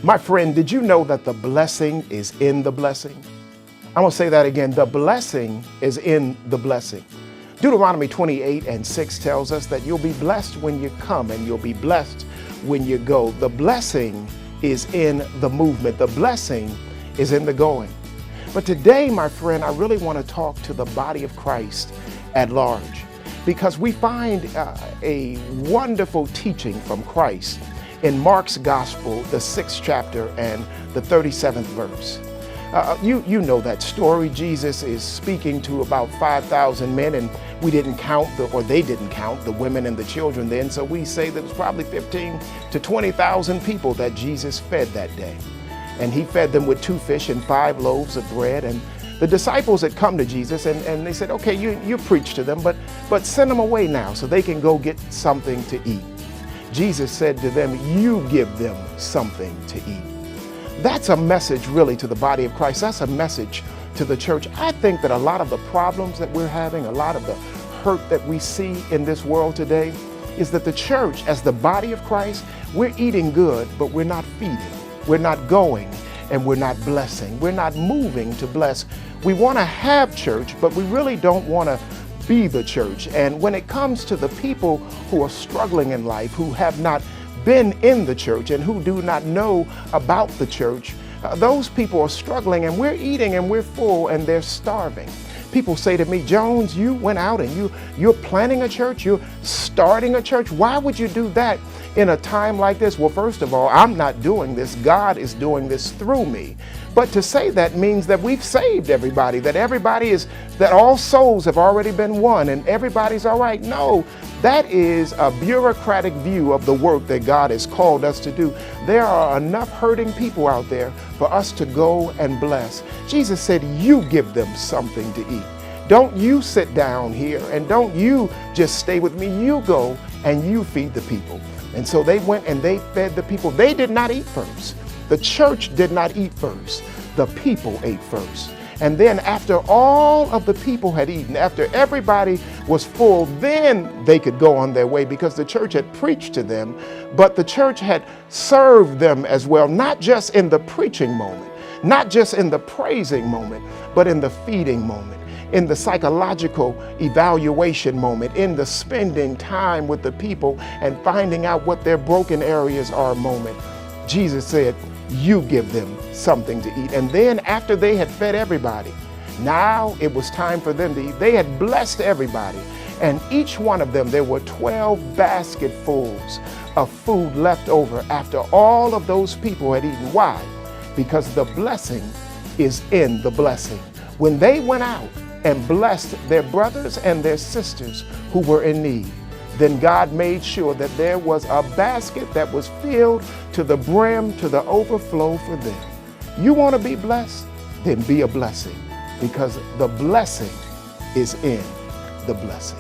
My friend, did you know that the blessing is in the blessing? I'm going to say that again. The blessing is in the blessing. Deuteronomy 28:6 tells us that you'll be blessed when you come and you'll be blessed when you go. The blessing is in the movement. The blessing is in the going. But today, my friend, I really want to talk to the body of Christ at large, because we find a wonderful teaching from Christ in Mark's Gospel, the 6th chapter and the 37th verse. You know that story. Jesus is speaking to about 5,000 men, and we didn't count, they didn't count the women and the children then, so we say that it was probably 15 to 20,000 people that Jesus fed that day. And he fed them with 2 fish and 5 loaves of bread. And the disciples had come to Jesus and they said, okay, you preach to them, but send them away now so they can go get something to eat. Jesus said to them, you give them something to eat. That's a message really to the body of Christ. That's a message to the church. I think that a lot of the problems that we're having, a lot of the hurt that we see in this world today, is that the church, as the body of Christ, we're eating good, but we're not feeding. We're not going, and we're not blessing. We're not moving to bless. We want to have church, but we really don't want to be the church. And when it comes to the people who are struggling in life, who have not been in the church and who do not know about the church, those people are struggling, and we're eating and we're full and they're starving. People say to me, Jones, you went out and you're planning a church, you're starting a church. Why would you do that in a time like this? Well, first of all, I'm not doing this. God is doing this through me. But to say that means that we've saved everybody, that all souls have already been won and everybody's all right. No, that is a bureaucratic view of the work that God has called us to do. There are enough hurting people out there for us to go and bless. Jesus said, you give them something to eat. Don't you sit down here and don't you just stay with me. You go and you feed the people. And so they went and they fed the people. They did not eat first. The church did not eat first. The people ate first. And then after all of the people had eaten, after everybody was full, then they could go on their way, because the church had preached to them, but the church had served them as well, not just in the preaching moment, not just in the praising moment, but in the feeding moment, in the psychological evaluation moment, in the spending time with the people and finding out what their broken areas are moment. Jesus said, you give them something to eat. And then after they had fed everybody, now it was time for them to eat. They had blessed everybody. And each one of them, there were 12 basketfuls of food left over after all of those people had eaten. Why? Because the blessing is in the blessing. When they went out and blessed their brothers and their sisters who were in need, then God made sure that there was a basket that was filled to the brim, to the overflow for them. You want to be blessed? Then be a blessing, because the blessing is in the blessing.